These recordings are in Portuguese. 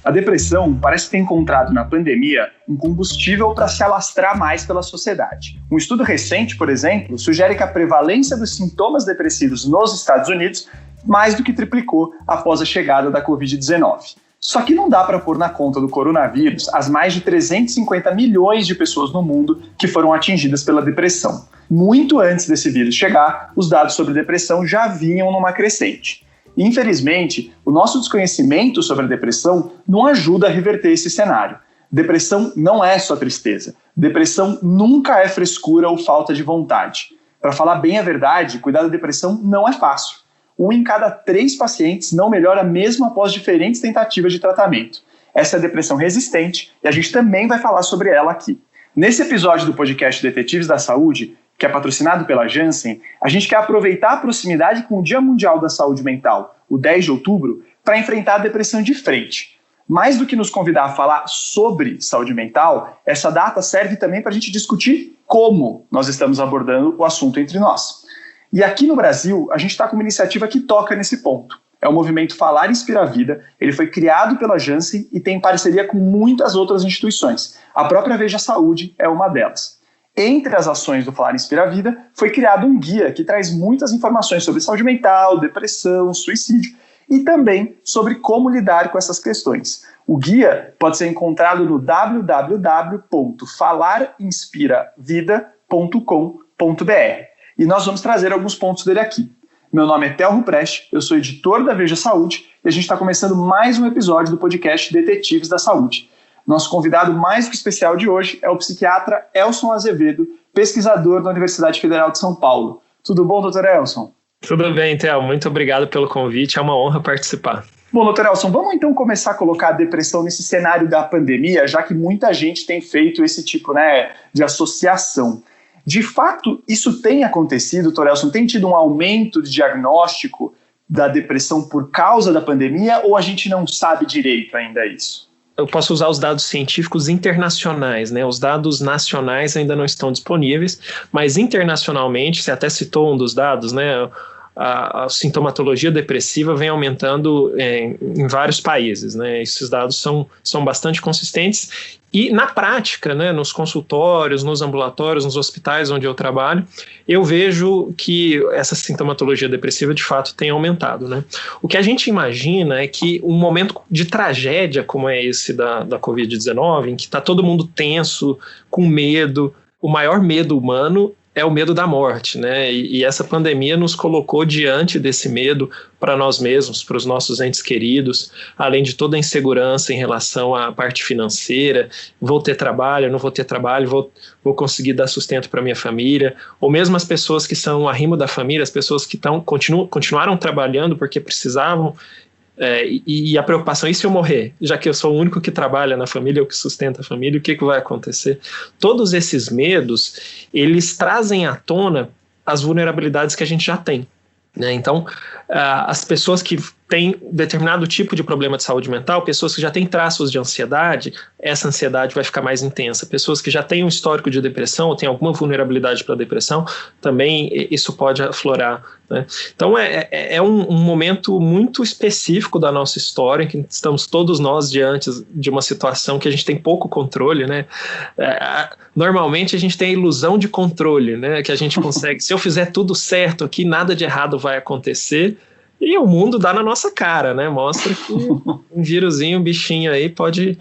A depressão parece ter encontrado na pandemia um combustível para se alastrar mais pela sociedade. Um estudo recente, por exemplo, sugere que a prevalência dos sintomas depressivos nos Estados Unidos mais do que triplicou após a chegada da Covid-19. Só que não dá para pôr na conta do coronavírus as mais de 350 milhões de pessoas no mundo que foram atingidas pela depressão. Muito antes desse vírus chegar, os dados sobre depressão já vinham numa crescente. Infelizmente, o nosso desconhecimento sobre a depressão não ajuda a reverter esse cenário. Depressão não é só tristeza. Depressão nunca é frescura ou falta de vontade. Para falar bem a verdade, cuidar da depressão não é fácil. 1 em cada 3 pacientes não melhora mesmo após diferentes tentativas de tratamento. Essa é a depressão resistente e a gente também vai falar sobre ela aqui. Nesse episódio do podcast Detetives da Saúde, que é patrocinado pela Janssen, a gente quer aproveitar a proximidade com o Dia Mundial da Saúde Mental, o 10 de outubro, para enfrentar a depressão de frente. Mais do que nos convidar a falar sobre saúde mental, essa data serve também para a gente discutir como nós estamos abordando o assunto entre nós. E aqui no Brasil, a gente está com uma iniciativa que toca nesse ponto. É o movimento Falar Inspira Vida. Ele foi criado pela Janssen e tem parceria com muitas outras instituições. A própria Veja Saúde é uma delas. Entre as ações do Falar Inspira Vida, foi criado um guia que traz muitas informações sobre saúde mental, depressão, suicídio e também sobre como lidar com essas questões. O guia pode ser encontrado no www.falarinspiravida.com.br e nós vamos trazer alguns pontos dele aqui. Meu nome é Telro Preste, eu sou editor da Veja Saúde e a gente está começando mais um episódio do podcast Detetives da Saúde. Nosso convidado mais que especial de hoje é o psiquiatra Elson Azevedo, pesquisador da Universidade Federal de São Paulo. Tudo bom, doutor Elson? Tudo bem, Theo. Muito obrigado pelo convite. É uma honra participar. Bom, doutor Elson, vamos então começar a colocar a depressão nesse cenário da pandemia, já que muita gente tem feito esse tipo, de associação. De fato, isso tem acontecido, doutor Elson? Tem tido um aumento de diagnóstico da depressão por causa da pandemia ou a gente não sabe direito ainda isso? Eu posso usar os dados científicos internacionais, né? Os dados nacionais ainda não estão disponíveis, mas internacionalmente, você até citou um dos dados, né? A sintomatologia depressiva vem aumentando em vários países, né? Esses dados são bastante consistentes e na prática, né, nos consultórios, nos ambulatórios, nos hospitais onde eu trabalho, eu vejo que essa sintomatologia depressiva de fato tem aumentado, né? O que a gente imagina é que um momento de tragédia como é esse da Covid-19, em que está todo mundo tenso, com medo, o maior medo humano é o medo da morte, né? E essa pandemia nos colocou diante desse medo para nós mesmos, para os nossos entes queridos, além de toda a insegurança em relação à parte financeira, vou ter trabalho, não vou ter trabalho, vou conseguir dar sustento para minha família, ou mesmo as pessoas que são o arrimo da família, as pessoas que continuaram trabalhando porque precisavam, e a preocupação, e se eu morrer? Já que eu sou o único que trabalha na família, eu que sustenta a família, o que vai acontecer? Todos esses medos, eles trazem à tona as vulnerabilidades que a gente já tem, né? Então, as pessoas que têm determinado tipo de problema de saúde mental, pessoas que já têm traços de ansiedade, essa ansiedade vai ficar mais intensa. Pessoas que já têm um histórico de depressão ou têm alguma vulnerabilidade para depressão, também isso pode aflorar, né? Então é um momento muito específico da nossa história, em que estamos todos nós diante de uma situação que a gente tem pouco controle, né? Normalmente a gente tem a ilusão de controle, né? Que a gente consegue, se eu fizer tudo certo aqui, nada de errado vai acontecer. E o mundo dá na nossa cara, né? Mostra que um vírusinho, um bichinho aí pode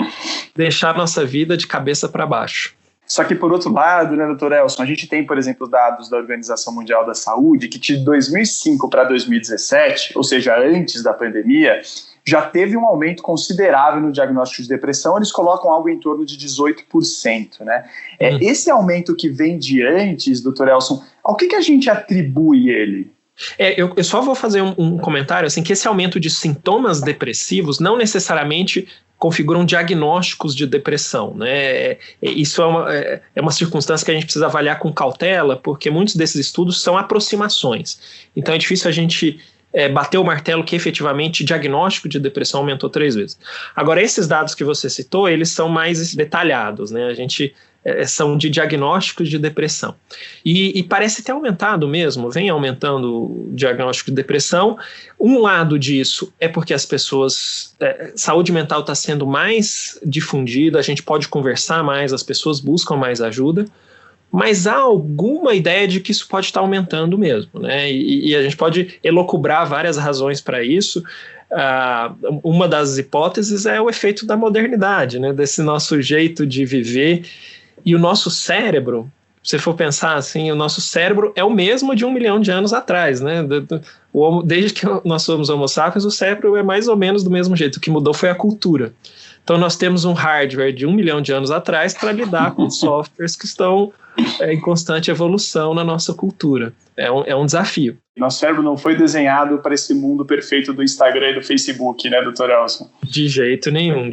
deixar a nossa vida de cabeça para baixo. Só que, por outro lado, né, doutor Elson, a gente tem, por exemplo, dados da Organização Mundial da Saúde que de 2005 para 2017, ou seja, antes da pandemia, já teve um aumento considerável no diagnóstico de depressão. Eles colocam algo em torno de 18%, né? Esse aumento que vem de antes, doutor Elson, ao que a gente atribui ele? Eu só vou fazer um comentário, assim, que esse aumento de sintomas depressivos não necessariamente configuram diagnósticos de depressão, né? Isso é uma circunstância que a gente precisa avaliar com cautela, porque muitos desses estudos são aproximações. Então é difícil a gente bater o martelo que efetivamente o diagnóstico de depressão aumentou 3 vezes. Agora, esses dados que você citou, eles são mais detalhados, né? A gente são de diagnósticos de depressão. E parece ter aumentado mesmo, vem aumentando o diagnóstico de depressão. Um lado disso é porque as pessoas, saúde mental está sendo mais difundida, a gente pode conversar mais, as pessoas buscam mais ajuda, mas há alguma ideia de que isso pode estar aumentando mesmo, né? E a gente pode elocubrar várias razões para isso. Uma das hipóteses é o efeito da modernidade, né? Desse nosso jeito de viver. E o nosso cérebro, se você for pensar assim, o nosso cérebro é o mesmo de 1 milhão de anos atrás, né? Desde que nós somos homo sapiens, o cérebro é mais ou menos do mesmo jeito. O que mudou foi a cultura. Então nós temos um hardware de 1 milhão de anos atrás para lidar com softwares que estão em constante evolução na nossa cultura. É um desafio. Nosso cérebro não foi desenhado para esse mundo perfeito do Instagram e do Facebook, né, Dr. Elson? De jeito nenhum.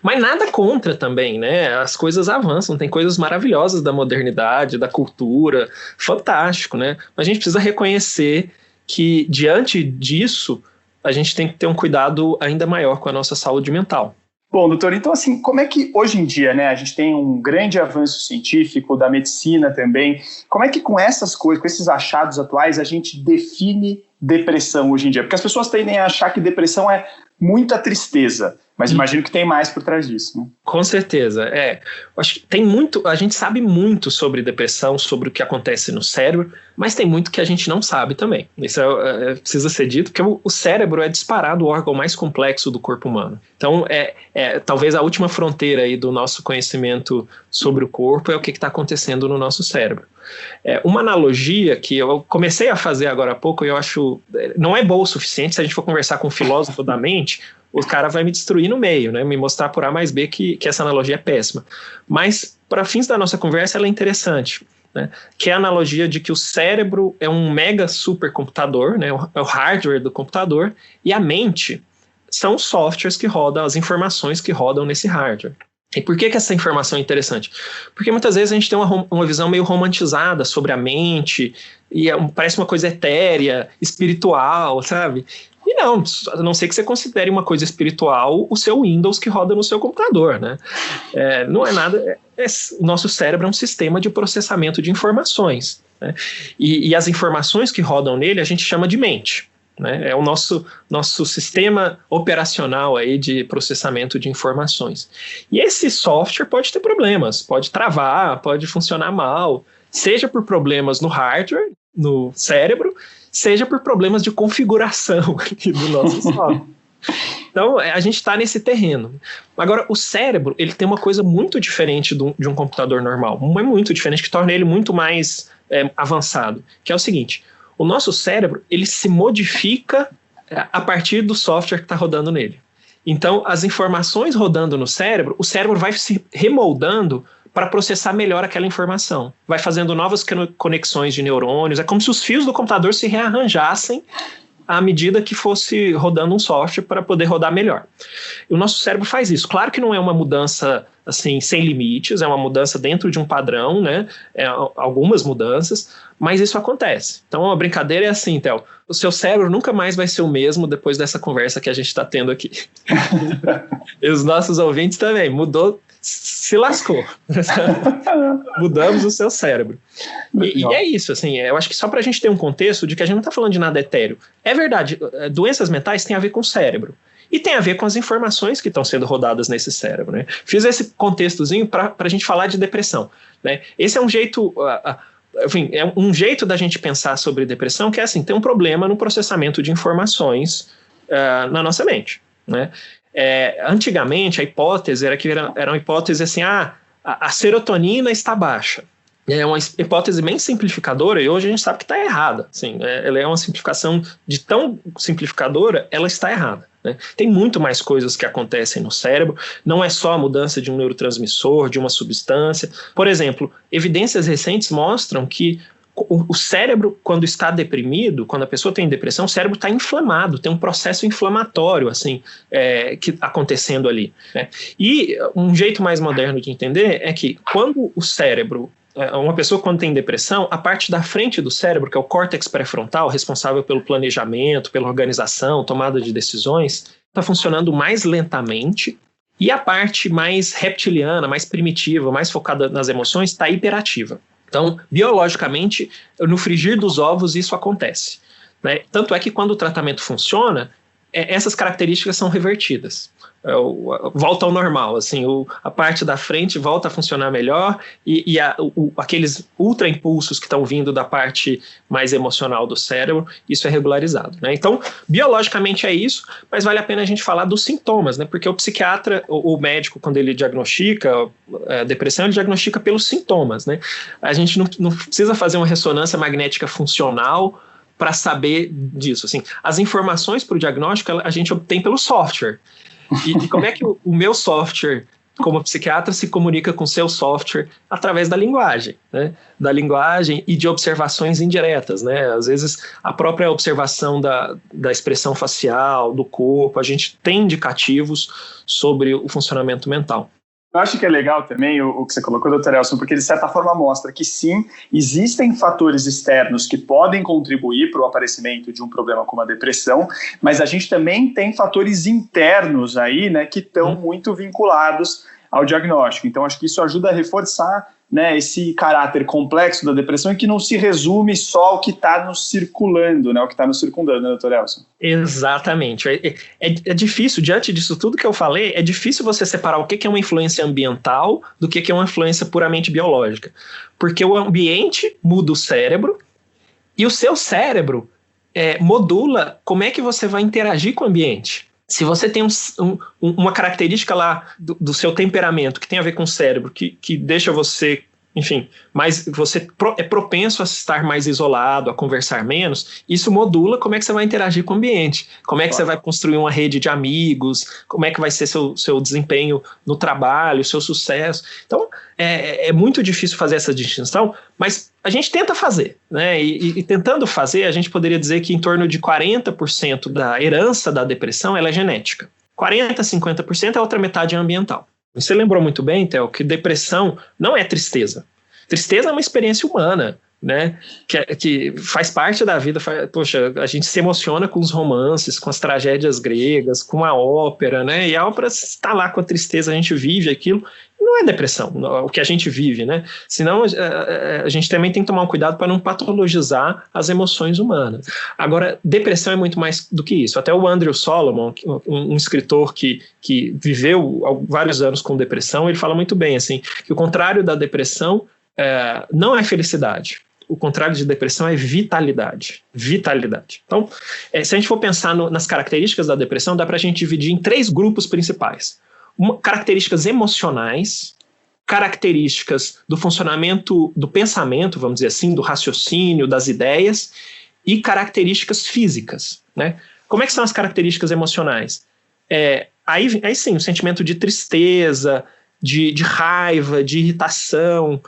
Mas nada contra também, né? As coisas avançam, tem coisas maravilhosas da modernidade, da cultura, fantástico, né? Mas a gente precisa reconhecer que, diante disso, a gente tem que ter um cuidado ainda maior com a nossa saúde mental. Bom, doutor, então assim, como é que hoje em dia, né, a gente tem um grande avanço científico, da medicina também, como é que com essas coisas, com esses achados atuais, a gente define depressão hoje em dia? Porque as pessoas tendem a achar que depressão é muita tristeza, mas imagino que tem mais por trás disso, né? Com certeza, acho que tem muito, a gente sabe muito sobre depressão, sobre o que acontece no cérebro, mas tem muito que a gente não sabe também. Isso precisa ser dito, porque o cérebro é disparado o órgão mais complexo do corpo humano. Então, talvez a última fronteira aí do nosso conhecimento sobre o corpo é o que está acontecendo no nosso cérebro. Uma analogia que eu comecei a fazer agora há pouco, e eu acho, não é boa o suficiente. Se a gente for conversar com um filósofo da mente, o cara vai me destruir no meio, né? Me mostrar por A mais B que essa analogia é péssima. Mas, para fins da nossa conversa, ela é interessante, né? Que é a analogia de que o cérebro é um mega supercomputador, né? É o hardware do computador, e a mente são os softwares que rodam, as informações que rodam nesse hardware. E por que essa informação é interessante? Porque muitas vezes a gente tem uma visão meio romantizada sobre a mente, e parece uma coisa etérea, espiritual, sabe? E não, a não ser que você considere uma coisa espiritual o seu Windows que roda no seu computador, né? Não é nada. O nosso cérebro é um sistema de processamento de informações, né? E as informações que rodam nele a gente chama de mente, né? É o nosso sistema operacional aí de processamento de informações. E esse software pode ter problemas, pode travar, pode funcionar mal, seja por problemas no hardware, no cérebro, seja por problemas de configuração aqui do nosso software. Então, a gente está nesse terreno. Agora, o cérebro, ele tem uma coisa muito diferente de um computador normal, muito diferente, que torna ele muito mais avançado, que é o seguinte: o nosso cérebro, ele se modifica a partir do software que está rodando nele. Então, as informações rodando no cérebro, o cérebro vai se remoldando para processar melhor aquela informação. Vai fazendo novas conexões de neurônios. É como se os fios do computador se rearranjassem à medida que fosse rodando um software para poder rodar melhor. E o nosso cérebro faz isso. Claro que não é uma mudança assim, sem limites, é uma mudança dentro de um padrão, né? Algumas mudanças, mas isso acontece. Então, uma brincadeira é assim, Theo: o seu cérebro nunca mais vai ser o mesmo depois dessa conversa que a gente está tendo aqui. E os nossos ouvintes também. Mudou, se lascou. Mudamos o seu cérebro. E é isso, assim, eu acho que só para a gente ter um contexto de que a gente não está falando de nada etéreo. É verdade, doenças mentais têm a ver com o cérebro. E tem a ver com as informações que estão sendo rodadas nesse cérebro, né? Fiz esse contextozinho para a gente falar de depressão, né? Esse é um jeito, enfim, é um jeito da gente pensar sobre depressão, que é assim: tem um problema no processamento de informações na nossa mente, né? Antigamente a hipótese era uma hipótese assim: a serotonina está baixa. É uma hipótese bem simplificadora, e hoje a gente sabe que está errada. Assim, ela é uma simplificação de tão simplificadora, ela está errada, né? Tem muito mais coisas que acontecem no cérebro, não é só a mudança de um neurotransmissor, de uma substância. Por exemplo, evidências recentes mostram que o cérebro, quando está deprimido, quando a pessoa tem depressão, o cérebro está inflamado, tem um processo inflamatório assim, acontecendo ali, né? E um jeito mais moderno de entender é que quando o cérebro, uma pessoa quando tem depressão, a parte da frente do cérebro, que é o córtex pré-frontal, responsável pelo planejamento, pela organização, tomada de decisões, está funcionando mais lentamente E a parte mais reptiliana, mais primitiva, mais focada nas emoções, está hiperativa. Então, biologicamente, no frigir dos ovos isso acontece, né? Tanto é que quando o tratamento funciona, essas características são revertidas. Volta ao normal, assim, a parte da frente volta a funcionar melhor e aqueles ultra impulsos que estão vindo da parte mais emocional do cérebro, isso é regularizado, né? Então, biologicamente é isso, mas vale a pena a gente falar dos sintomas, né? Porque o psiquiatra, o médico, quando ele diagnostica depressão, ele diagnostica pelos sintomas, né? A gente não precisa fazer uma ressonância magnética funcional para saber disso. Assim, as informações para o diagnóstico a gente obtém pelo software. E como é que o meu software, como psiquiatra, se comunica com o seu software? Através da linguagem, né? Da linguagem e de observações indiretas, né? Às vezes, a própria observação da expressão facial, do corpo, a gente tem indicativos sobre o funcionamento mental. Eu acho que é legal também o que você colocou, doutor Elson, porque de certa forma mostra que sim, existem fatores externos que podem contribuir para o aparecimento de um problema como a depressão, mas a gente também tem fatores internos aí, né, que estão muito vinculados ao diagnóstico. Então acho que isso ajuda a reforçar, né, esse caráter complexo da depressão e que não se resume só ao que está nos circulando, né, o que está nos circundando, né, doutor Elson? Exatamente. É difícil, diante disso tudo que eu falei, é difícil você separar o que é uma influência ambiental do que é uma influência puramente biológica. Porque o ambiente muda o cérebro e o seu cérebro modula como é que você vai interagir com o ambiente. Se você tem uma característica lá do seu temperamento que tem a ver com o cérebro, que deixa você, enfim, você é propenso a estar mais isolado, a conversar menos, isso modula como é que você vai interagir com o ambiente, como é que você vai construir uma rede de amigos, como é que vai ser seu desempenho no trabalho, seu sucesso. Então, é muito difícil fazer essa distinção, mas a gente tenta fazer, né? E tentando fazer, a gente poderia dizer que em torno de 40% da herança da depressão ela é genética. 40%, 50% a outra metade é ambiental. Você lembrou muito bem, Theo, que depressão não é tristeza. Tristeza é uma experiência humana, né? Que faz parte da vida. Poxa, a gente se emociona com os romances, com as tragédias gregas, com a ópera, né? E a ópera está lá com a tristeza, a gente vive aquilo. Não é depressão, o que a gente vive, né? Senão a gente também tem que tomar um cuidado para não patologizar as emoções humanas. Agora, depressão é muito mais do que isso. Até o Andrew Solomon, um escritor que viveu vários anos com depressão, ele fala muito bem, assim, que o contrário da depressão não é felicidade. O contrário de depressão é vitalidade. Vitalidade. Então, se a gente for pensar nas características da depressão, dá para a gente dividir em 3 grupos principais. Características emocionais, características do funcionamento do pensamento, vamos dizer assim, do raciocínio, das ideias, e características físicas, né? Como é que são as características emocionais? Aí sim, o sentimento de tristeza, de raiva, de irritação,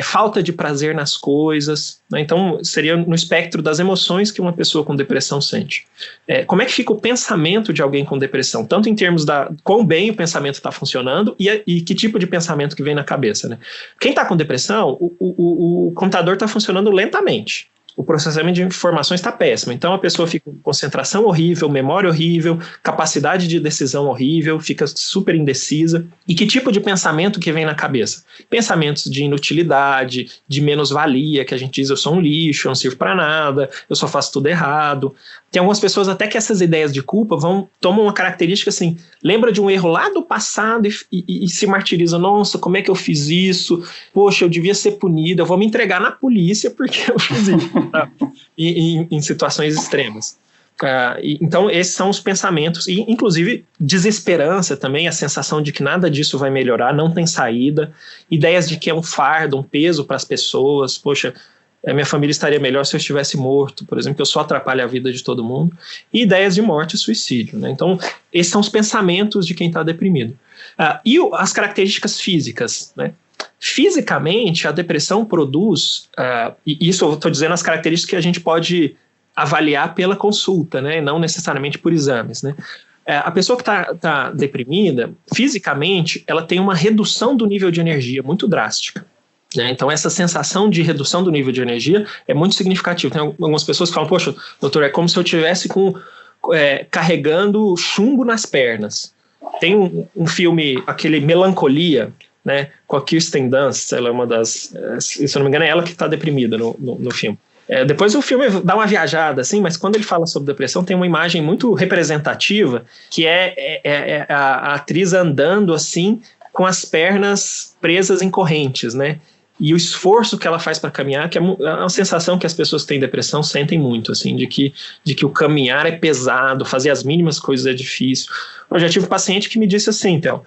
falta de prazer nas coisas, né? Então seria no espectro das emoções que uma pessoa com depressão sente. Como é que fica o pensamento de alguém com depressão? Tanto em termos quão bem o pensamento está funcionando e que tipo de pensamento que vem na cabeça, né? Quem está com depressão, o computador está funcionando lentamente. O processamento de informações está péssimo. Então a pessoa fica com concentração horrível, memória horrível, capacidade de decisão horrível, fica super indecisa. E que tipo de pensamento que vem na cabeça? Pensamentos de inutilidade, de menos-valia, que a gente diz, eu sou um lixo, eu não sirvo para nada, eu só faço tudo errado. Tem algumas pessoas até que essas ideias de culpa tomam uma característica assim, lembra de um erro lá do passado e se martiriza, nossa, como é que eu fiz isso? Poxa, eu devia ser punido, eu vou me entregar na polícia porque eu fiz isso. Em situações extremas. Então esses são os pensamentos e inclusive desesperança também, a sensação de que nada disso vai melhorar, não tem saída, ideias de que é um fardo, um peso para as pessoas, poxa, a minha família estaria melhor se eu estivesse morto, por exemplo, que eu só atrapalho a vida de todo mundo, e ideias de morte e suicídio, né? Então esses são os pensamentos de quem está deprimido. E as características físicas, né? Fisicamente, a depressão produz, e isso eu estou dizendo as características que a gente pode avaliar pela consulta, né, não necessariamente por exames, né. A pessoa que está deprimida, fisicamente, ela tem uma redução do nível de energia muito drástica, né. Então essa sensação de redução do nível de energia é muito significativa. Tem algumas pessoas que falam, poxa, doutor, é como se eu estivesse carregando chumbo nas pernas. Tem um filme, aquele Melancolia, né, com a Kirsten Dunst, ela é uma das, se eu não me engano, é ela que está deprimida no filme. Depois o filme dá uma viajada, assim, mas quando ele fala sobre depressão, tem uma imagem muito representativa, que é a atriz andando, assim, com as pernas presas em correntes, né? E o esforço que ela faz para caminhar, que é uma sensação que as pessoas que têm depressão sentem muito, assim, de que o caminhar é pesado, fazer as mínimas coisas é difícil. Eu já tive um paciente que me disse assim, Theo,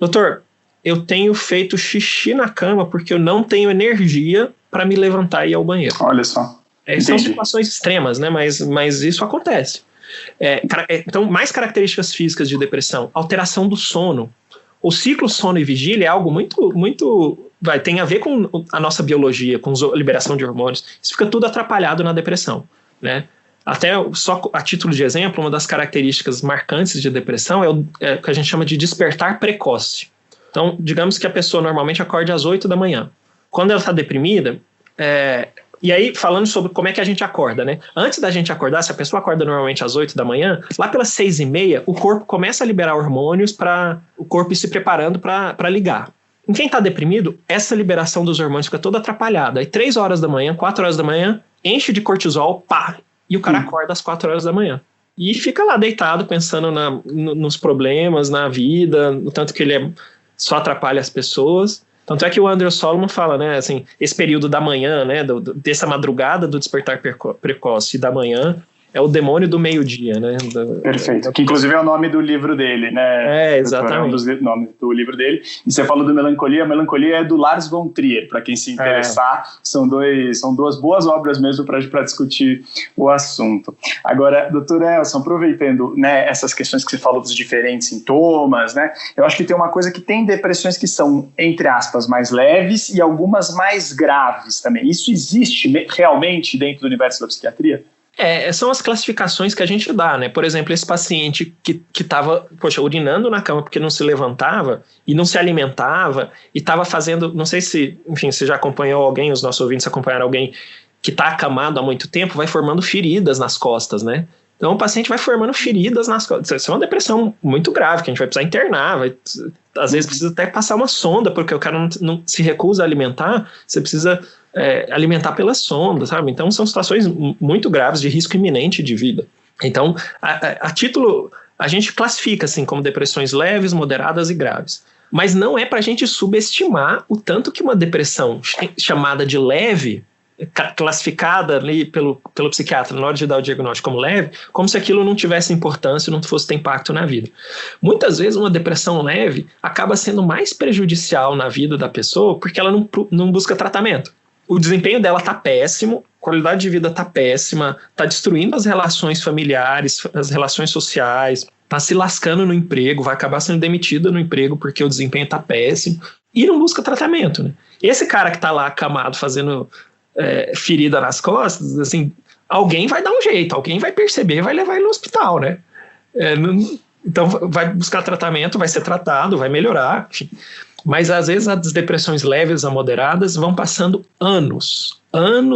doutor, eu tenho feito xixi na cama porque eu não tenho energia para me levantar e ir ao banheiro. Olha só. São situações extremas, né? Mas isso acontece. Então, mais características físicas de depressão: alteração do sono. O ciclo sono e vigília é algo muito tem a ver com a nossa biologia, com a liberação de hormônios. Isso fica tudo atrapalhado na depressão, né? Até só a título de exemplo, uma das características marcantes de depressão é o que a gente chama de despertar precoce. Então, digamos que a pessoa normalmente acorde às 8 da manhã. Quando ela está deprimida, e aí falando sobre como é que a gente acorda, né? Antes da gente acordar, se a pessoa acorda normalmente às 8 da manhã, lá pelas 6h30, o corpo começa a liberar hormônios para o corpo ir se preparando para ligar. Em quem está deprimido, essa liberação dos hormônios fica toda atrapalhada. Aí 3 horas da manhã, 4 horas da manhã, enche de cortisol, pá, e o cara acorda às 4 horas da manhã. E fica lá deitado pensando nos problemas, na vida, no tanto que ele só atrapalha as pessoas. Tanto é que o Andrew Solomon fala, né, assim, esse período da manhã, né, dessa madrugada do despertar precoce da manhã, é o demônio do meio-dia, né? Perfeito, que inclusive é o nome do livro dele, né? Exatamente. É um dos nomes do livro dele. E você falou do Melancolia, a Melancolia é do Lars von Trier, para quem se interessar, são duas boas obras mesmo para discutir o assunto. Agora, doutor Elson, aproveitando, né, essas questões que você falou dos diferentes sintomas, né? Eu acho que tem uma coisa que tem depressões que são, entre aspas, mais leves e algumas mais graves também. Isso existe realmente dentro do universo da psiquiatria? São as classificações que a gente dá, né? Por exemplo, esse paciente que estava, urinando na cama porque não se levantava e não se alimentava e estava fazendo, não sei se, enfim, você já acompanhou alguém, os nossos ouvintes acompanharam alguém que está acamado há muito tempo, vai formando feridas nas costas, né? Então o paciente vai formando feridas nas costas. Isso é uma depressão muito grave, que a gente vai precisar internar, às vezes precisa até passar uma sonda, porque o cara não se recusa a alimentar, você precisa alimentar pela sonda, sabe? Então são situações muito graves de risco iminente de vida. Então, a título, a gente classifica assim como depressões leves, moderadas e graves. Mas não é para a gente subestimar o tanto que uma depressão chamada de leve, classificada ali pelo psiquiatra na hora de dar o diagnóstico como leve, como se aquilo não tivesse importância, não fosse ter impacto na vida. Muitas vezes uma depressão leve acaba sendo mais prejudicial na vida da pessoa porque ela não busca tratamento. O desempenho dela está péssimo, a qualidade de vida está péssima, está destruindo as relações familiares, as relações sociais, está se lascando no emprego, vai acabar sendo demitida no emprego porque o desempenho está péssimo e não busca tratamento, né? Esse cara que está lá acamado fazendo ferida nas costas, assim, alguém vai dar um jeito, alguém vai perceber, vai levar ele no hospital, né? Então vai buscar tratamento, vai ser tratado, vai melhorar, enfim. Mas às vezes as depressões leves a moderadas vão passando anos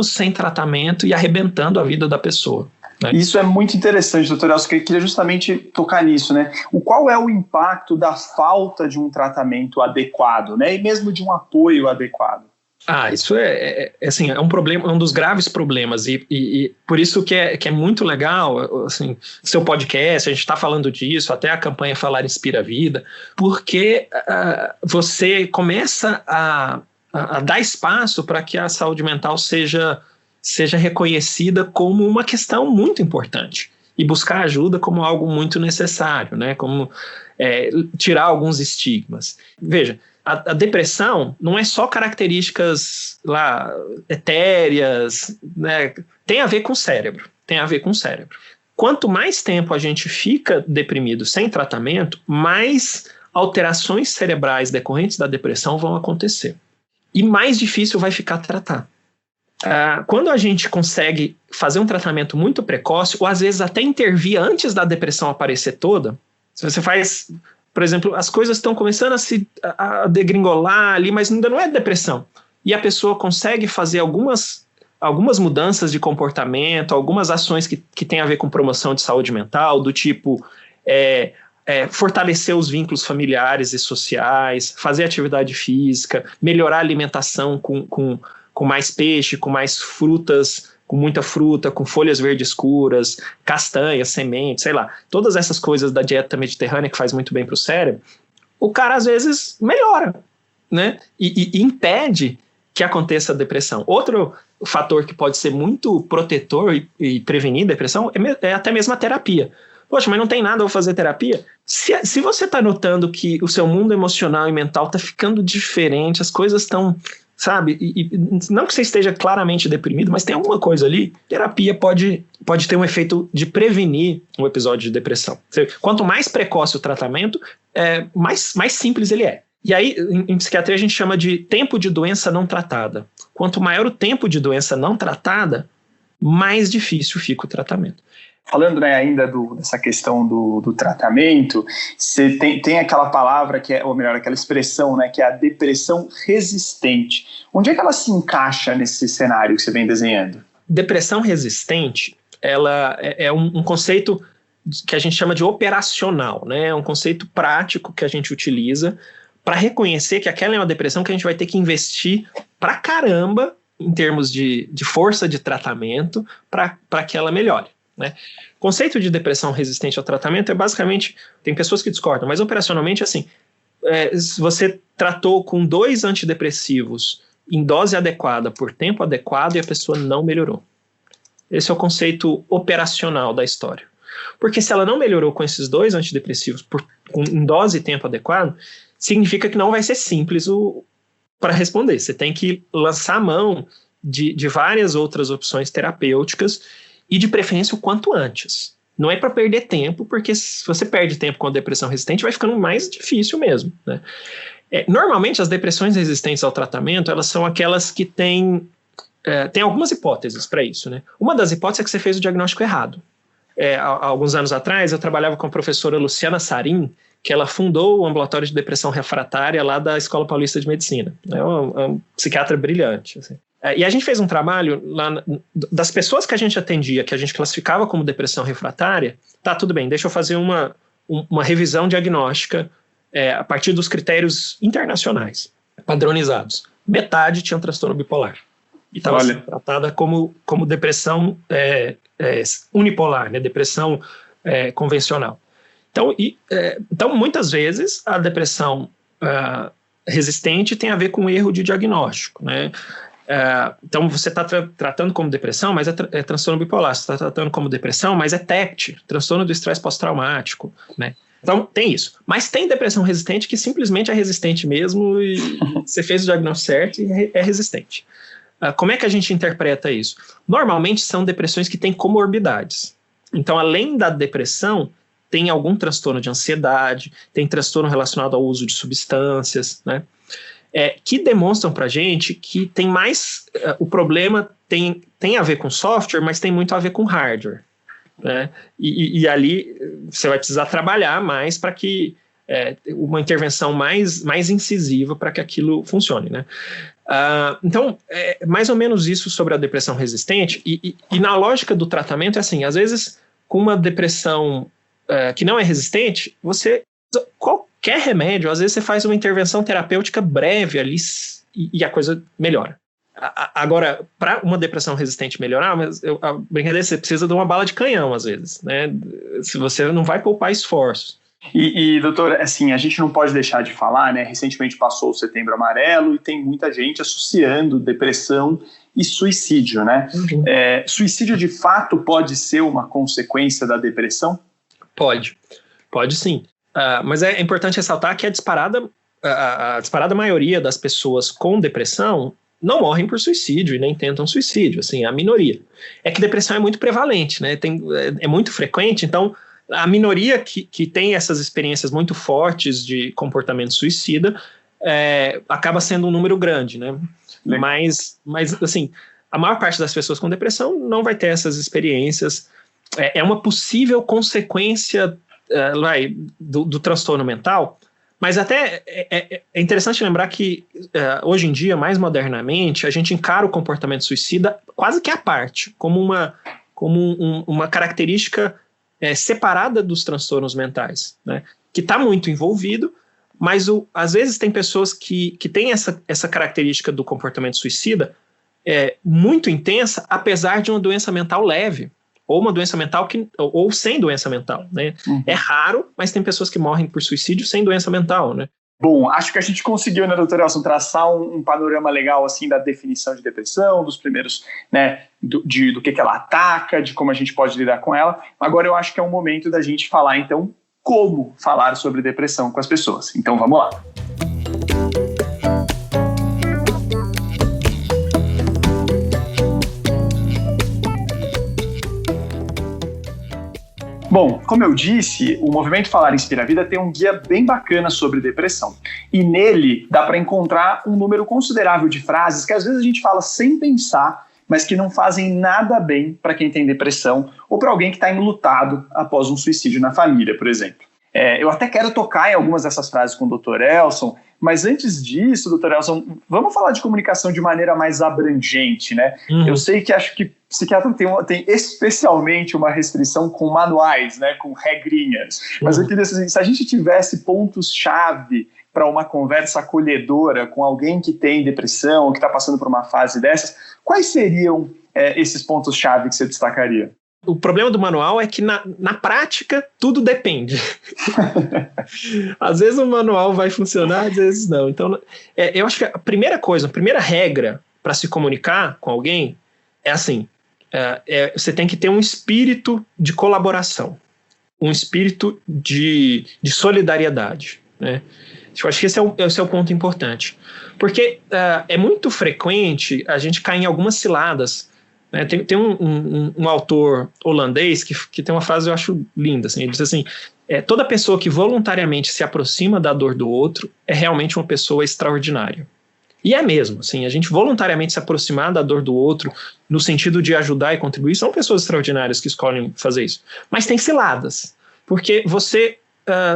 sem tratamento e arrebentando a vida da pessoa, né? Isso é muito interessante, doutor Elson, que eu queria justamente tocar nisso, né? Qual é o impacto da falta de um tratamento adequado, né? E mesmo de um apoio adequado? Isso assim, é um problema, um dos graves problemas e por isso que é muito legal, assim, seu podcast, a gente está falando disso, até a campanha Falar Inspira a Vida, porque você começa a dar espaço para que a saúde mental seja reconhecida como uma questão muito importante e buscar ajuda como algo muito necessário, né? Como tirar alguns estigmas. Veja, a depressão não é só características lá etéreas, né? Tem a ver com o cérebro, Quanto mais tempo a gente fica deprimido sem tratamento, mais alterações cerebrais decorrentes da depressão vão acontecer. E mais difícil vai ficar tratar. Quando a gente consegue fazer um tratamento muito precoce, ou às vezes até intervir antes da depressão aparecer toda, se você faz... Por exemplo, as coisas estão começando a degringolar ali, mas ainda não é depressão. E a pessoa consegue fazer algumas mudanças de comportamento, algumas ações que têm a ver com promoção de saúde mental, do tipo fortalecer os vínculos familiares e sociais, fazer atividade física, melhorar a alimentação com mais peixe, com mais frutas, com muita fruta, com folhas verdes escuras, castanhas, sementes, sei lá. Todas essas coisas da dieta mediterrânea que faz muito bem para o cérebro, o cara às vezes melhora, né? E impede que aconteça a depressão. Outro fator que pode ser muito protetor e prevenir depressão é até mesmo a terapia. Poxa, mas não tem nada ao fazer terapia? Se você está notando que o seu mundo emocional e mental está ficando diferente, as coisas estão, sabe? E não que você esteja claramente deprimido, mas tem alguma coisa ali, terapia pode ter um efeito de prevenir um episódio de depressão. Quanto mais precoce o tratamento, mais simples ele é. E aí, em psiquiatria, a gente chama de tempo de doença não tratada. Quanto maior o tempo de doença não tratada, mais difícil fica o tratamento. Falando, né, ainda dessa questão do tratamento, você tem aquela palavra, ou melhor, aquela expressão, né, que é a depressão resistente. Onde é que ela se encaixa nesse cenário que você vem desenhando? Depressão resistente, ela é um conceito que a gente chama de operacional, né? É um conceito prático que a gente utiliza para reconhecer que aquela é uma depressão que a gente vai ter que investir pra caramba em termos de força de tratamento para que ela melhore. Né? O conceito de depressão resistente ao tratamento é basicamente, tem pessoas que discordam, mas operacionalmente assim, se você tratou com 2 antidepressivos em dose adequada, por tempo adequado, e a pessoa não melhorou. Esse é o conceito operacional da história. Porque se ela não melhorou com esses 2 antidepressivos em dose e tempo adequado, significa que não vai ser simples para responder. Você tem que lançar a mão de várias outras opções terapêuticas e de preferência o quanto antes. Não é para perder tempo, porque se você perde tempo com a depressão resistente, vai ficando mais difícil mesmo. Né? Normalmente, as depressões resistentes ao tratamento, elas são aquelas que têm algumas hipóteses para isso. Né? Uma das hipóteses é que você fez o diagnóstico errado. Há alguns anos atrás, eu trabalhava com a professora Luciana Sarin, que ela fundou o ambulatório de depressão refratária lá da Escola Paulista de Medicina. É uma psiquiatra brilhante, assim. E a gente fez um trabalho lá das pessoas que a gente atendia, que a gente classificava como depressão refratária. Tá, tudo bem, deixa eu fazer uma revisão diagnóstica a partir dos critérios internacionais, padronizados. Metade tinha um transtorno bipolar. E estava sendo tratada como depressão unipolar, né, depressão convencional. Então, muitas vezes, a depressão resistente tem a ver com erro de diagnóstico, né? Então, você está tratando como depressão, mas é transtorno bipolar. Você está tratando como depressão, mas é TEPT, transtorno do estresse pós-traumático, né? Então, tem isso. Mas tem depressão resistente que simplesmente é resistente mesmo e você fez o diagnóstico certo e é resistente. Como é que a gente interpreta isso? Normalmente, são depressões que têm comorbidades. Então, além da depressão, tem algum transtorno de ansiedade, tem transtorno relacionado ao uso de substâncias, né? Que demonstram para a gente que tem mais... o problema tem a ver com software, mas tem muito a ver com hardware. Né? E ali você vai precisar trabalhar mais para que... uma intervenção mais incisiva para que aquilo funcione. Né? Então, mais ou menos isso sobre a depressão resistente. E na lógica do tratamento é assim, às vezes com uma depressão que não é resistente, qualquer remédio, às vezes você faz uma intervenção terapêutica breve ali e a coisa melhora. Agora, para uma depressão resistente melhorar, a brincadeira, você precisa de uma bala de canhão, às vezes, né? Se você não vai poupar esforços. E doutor, assim, a gente não pode deixar de falar, né? Recentemente passou o Setembro Amarelo e tem muita gente associando depressão e suicídio, né? Uhum. Suicídio, de fato, pode ser uma consequência da depressão? Pode sim. Mas é importante ressaltar que a disparada maioria das pessoas com depressão não morrem por suicídio e nem tentam suicídio, assim, a minoria. É que depressão é muito prevalente, né? É muito frequente, então a minoria que tem essas experiências muito fortes de comportamento suicida acaba sendo um número grande, né? Mas, assim, a maior parte das pessoas com depressão não vai ter essas experiências. É uma possível consequência do transtorno mental, mas até é interessante lembrar que hoje em dia, mais modernamente, a gente encara o comportamento suicida quase que à parte, como uma característica separada dos transtornos mentais, né? Que está muito envolvido, mas às vezes tem pessoas que têm essa característica do comportamento suicida muito intensa, apesar de uma doença mental leve, ou uma doença mental ou sem doença mental, né? Uhum. É raro, mas tem pessoas que morrem por suicídio sem doença mental, né? Bom, acho que a gente conseguiu, né, doutor Elson, traçar um panorama legal, assim, da definição de depressão, dos primeiros, né, do que ela ataca, de como a gente pode lidar com ela. Agora eu acho que é um momento da gente falar, então, como falar sobre depressão com as pessoas. Então, vamos lá. Bom, como eu disse, o Movimento Falar Inspira a Vida tem um guia bem bacana sobre depressão. E nele dá para encontrar um número considerável de frases que às vezes a gente fala sem pensar, mas que não fazem nada bem para quem tem depressão ou para alguém que está enlutado após um suicídio na família, por exemplo. Eu até quero tocar em algumas dessas frases com o Dr. Elson, mas antes disso, Dr. Elson, vamos falar de comunicação de maneira mais abrangente, né? Uhum. Eu sei que acho que psiquiatra tem especialmente uma restrição com manuais, né, com regrinhas, mas eu queria dizer, se a gente tivesse pontos-chave para uma conversa acolhedora com alguém que tem depressão ou que está passando por uma fase dessas, quais seriam esses pontos-chave que você destacaria? O problema do manual é que na prática tudo depende. Às vezes o manual vai funcionar, às vezes não. Então, eu acho que a primeira regra para se comunicar com alguém é assim, você tem que ter um espírito de colaboração, um espírito de solidariedade, né? Eu acho que esse é o ponto importante. Porque é muito frequente a gente cair em algumas ciladas. Tem um autor holandês que tem uma frase que eu acho linda, assim, ele diz assim, toda pessoa que voluntariamente se aproxima da dor do outro é realmente uma pessoa extraordinária. E é mesmo, assim, a gente voluntariamente se aproximar da dor do outro no sentido de ajudar e contribuir, são pessoas extraordinárias que escolhem fazer isso. Mas tem ciladas, porque você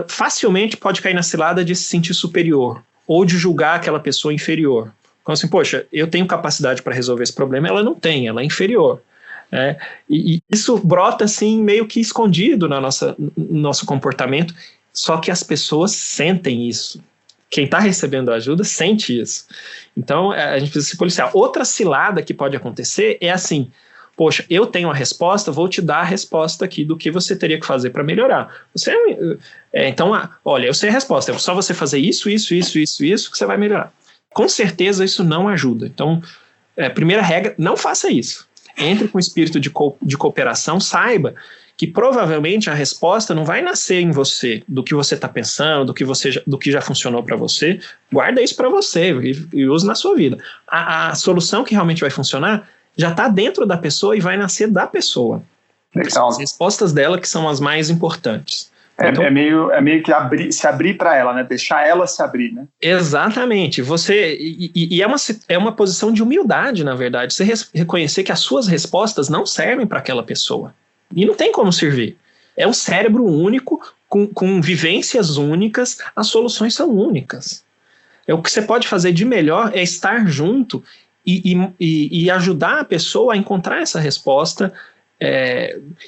facilmente pode cair na cilada de se sentir superior ou de julgar aquela pessoa inferior. Então, assim, poxa, eu tenho capacidade para resolver esse problema, ela não tem, ela é inferior. E isso brota, assim, meio que escondido no nosso comportamento, só que as pessoas sentem isso. Quem está recebendo ajuda sente isso. Então, a gente precisa se policiar. Outra cilada que pode acontecer é assim, poxa, eu tenho a resposta, vou te dar a resposta aqui do que você teria que fazer para melhorar. Então, olha, eu sei a resposta, é só você fazer isso que você vai melhorar. Com certeza isso não ajuda. Então, primeira regra, não faça isso. Entre com espírito de cooperação, saiba que provavelmente a resposta não vai nascer em você, do que você está pensando, do que já funcionou para você. Guarda isso para você e use na sua vida. A solução que realmente vai funcionar já está dentro da pessoa e vai nascer da pessoa. São as respostas dela que são as mais importantes. Então, é meio que se abrir para ela, né? Deixar ela se abrir, né? Exatamente. É uma posição de humildade, na verdade. Você reconhecer que as suas respostas não servem para aquela pessoa. E não tem como servir. É um cérebro único, com vivências únicas, as soluções são únicas. O que você pode fazer de melhor é estar junto e ajudar a pessoa a encontrar essa resposta.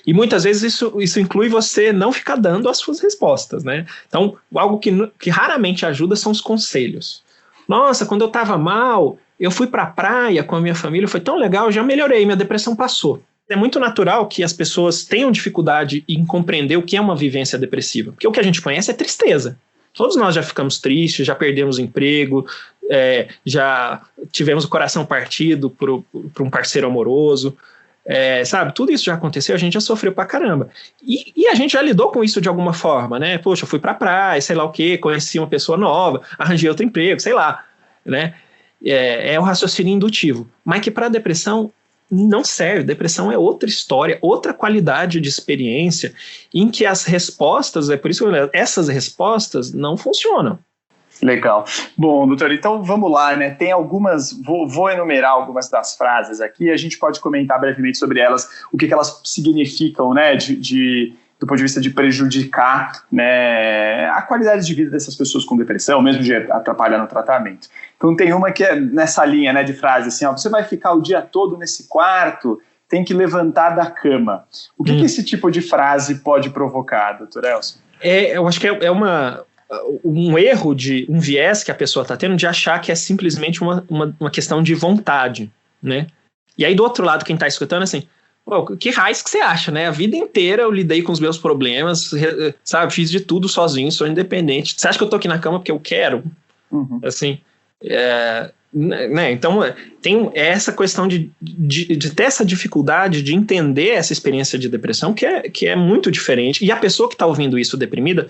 E muitas vezes isso inclui você não ficar dando as suas respostas, né? Então, algo que raramente ajuda são os conselhos. Nossa, quando eu estava mal, eu fui para a praia com a minha família, foi tão legal, já melhorei, minha depressão passou. É muito natural que as pessoas tenham dificuldade em compreender o que é uma vivência depressiva, porque o que a gente conhece é tristeza. Todos nós já ficamos tristes, já perdemos emprego, já tivemos o coração partido por um parceiro amoroso. Sabe, tudo isso já aconteceu, a gente já sofreu pra caramba. E a gente já lidou com isso de alguma forma, né? Poxa, eu fui pra praia, sei lá o quê, conheci uma pessoa nova, arranjei outro emprego, sei lá, né? É o raciocínio indutivo. Mas que pra depressão não serve. Depressão é outra história, outra qualidade de experiência em que as respostas, por isso que essas respostas não funcionam. Legal. Bom, doutor, então vamos lá, né? Tem algumas, vou enumerar algumas das frases aqui, a gente pode comentar brevemente sobre elas, o que elas significam, né, do ponto de vista de prejudicar, né, a qualidade de vida dessas pessoas com depressão, mesmo de atrapalhar no tratamento. Então tem uma que é nessa linha, né, de frase assim, ó, você vai ficar o dia todo nesse quarto, tem que levantar da cama. O que esse tipo de frase pode provocar, doutor Elcio? Eu acho que é um erro, um viés que a pessoa está tendo de achar que é simplesmente uma questão de vontade, né? E aí do outro lado, quem está escutando, assim, pô, que raiz que você acha, né? A vida inteira eu lidei com os meus problemas, sabe? Fiz de tudo sozinho, sou independente. Você acha que eu tô aqui na cama porque eu quero? Assim, né? Então, tem essa questão de ter essa dificuldade de entender essa experiência de depressão, que é muito diferente. E a pessoa que está ouvindo isso deprimida,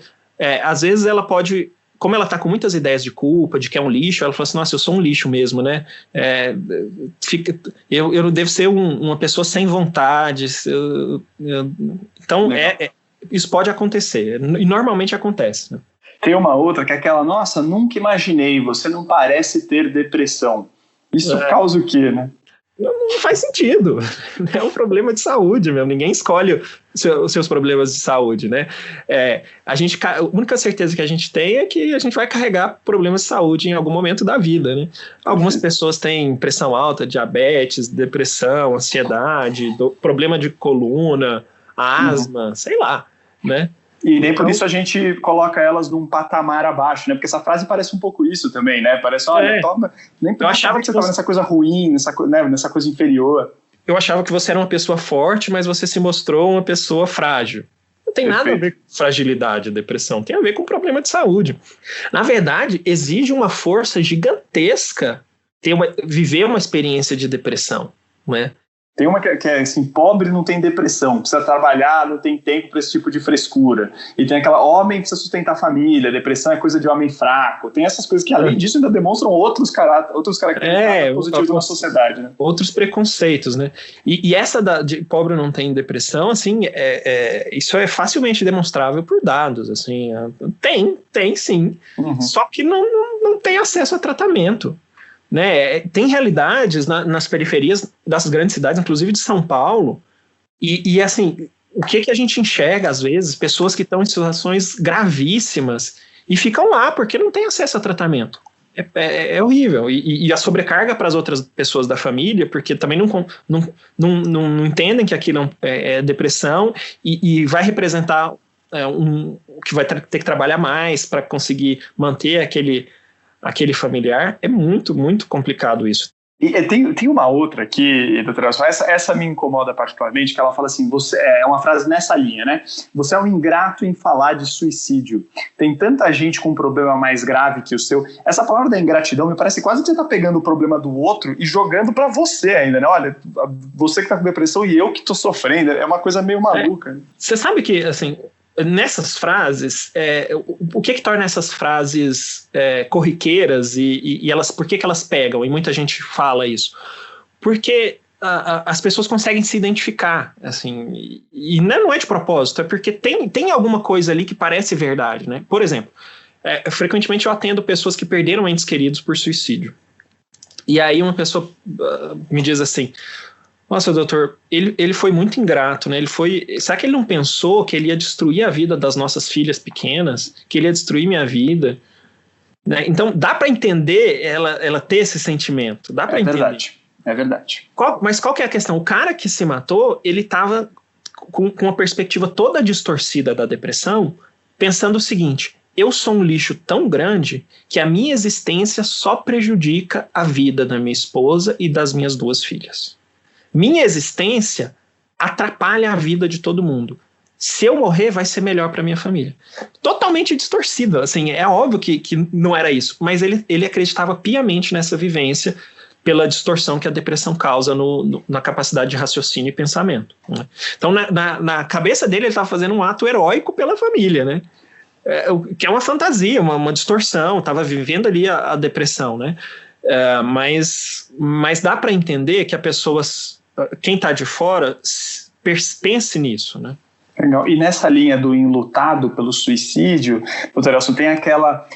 às vezes ela pode... Como ela está com muitas ideias de culpa, de que é um lixo, ela fala assim, nossa, eu sou um lixo mesmo, né? Eu devo ser uma pessoa sem vontade. Então, isso pode acontecer. E normalmente acontece, né? Tem uma outra que é aquela, nossa, nunca imaginei, você não parece ter depressão. Isso causa o quê, né? Não faz sentido. É um problema de saúde mesmo. Ninguém escolhe os seus problemas de saúde, né? A única certeza que a gente tem é que a gente vai carregar problemas de saúde em algum momento da vida, né? Algumas pessoas têm pressão alta, diabetes, depressão, ansiedade, problema de coluna, asma, sei lá, né? E nem por isso a gente coloca elas num patamar abaixo, né? Porque essa frase parece um pouco isso também, né? Parece, olha, toma... Nem eu achava que você estava nessa coisa ruim, nessa coisa inferior. Eu achava que você era uma pessoa forte, mas você se mostrou uma pessoa frágil. Não tem nada a ver com fragilidade, depressão. Tem a ver com problema de saúde. Na verdade, exige uma força gigantesca viver uma experiência de depressão, né? Tem uma que é assim, pobre não tem depressão, precisa trabalhar, não tem tempo para esse tipo de frescura. E tem aquela, homem precisa sustentar a família, depressão é coisa de homem fraco. Tem essas coisas que, além disso, ainda demonstram outras características positivas de uma sociedade, né? Outros preconceitos, né? E essa de pobre não tem depressão, assim, isso é facilmente demonstrável por dados, assim. Tem sim. Só que não tem acesso a tratamento. Né? Tem realidades nas periferias das grandes cidades, inclusive de São Paulo, e assim, o que a gente enxerga às vezes? Pessoas que estão em situações gravíssimas e ficam lá porque não tem acesso a tratamento. É horrível. E a sobrecarga para as outras pessoas da família, porque também não entendem que aquilo é depressão e vai representar que vai ter que trabalhar mais para conseguir manter aquele familiar. É muito, muito complicado isso. E tem uma outra aqui, doutora Elcio, essa me incomoda particularmente, que ela fala assim, você é uma frase nessa linha, né? Você é um ingrato em falar de suicídio. Tem tanta gente com um problema mais grave que o seu. Essa palavra da ingratidão me parece quase que você está pegando o problema do outro e jogando para você ainda, né? Olha, você que está com depressão e eu que estou sofrendo. É uma coisa meio maluca. Você sabe que, assim... Nessas frases, o que torna essas frases corriqueiras e elas, por que elas pegam? E muita gente fala isso. Porque as pessoas conseguem se identificar, assim, e não é de propósito, é porque tem alguma coisa ali que parece verdade, né? Por exemplo, frequentemente eu atendo pessoas que perderam entes queridos por suicídio. E aí uma pessoa me diz assim... Nossa, doutor, ele foi muito ingrato, né? Será que ele não pensou que ele ia destruir a vida das nossas filhas pequenas? Que ele ia destruir minha vida? Né? Então, dá para entender ela ter esse sentimento. Dá para entender. É verdade. Mas qual que é a questão? O cara que se matou, ele estava com uma perspectiva toda distorcida da depressão, pensando o seguinte... Eu sou um lixo tão grande que a minha existência só prejudica a vida da minha esposa e das minhas 2 filhas. Minha existência atrapalha a vida de todo mundo. Se eu morrer, vai ser melhor para minha família. Totalmente distorcido. Assim, é óbvio que não era isso, mas ele acreditava piamente nessa vivência pela distorção que a depressão causa na capacidade de raciocínio e pensamento. Né? Então, na cabeça dele, ele estava fazendo um ato heróico pela família, né? Que é uma fantasia, uma distorção. Estava vivendo ali a depressão, né? Mas dá para entender que quem está de fora pense nisso, né? Legal. E nessa linha do enlutado pelo suicídio, doutor Elcio, tem aquela,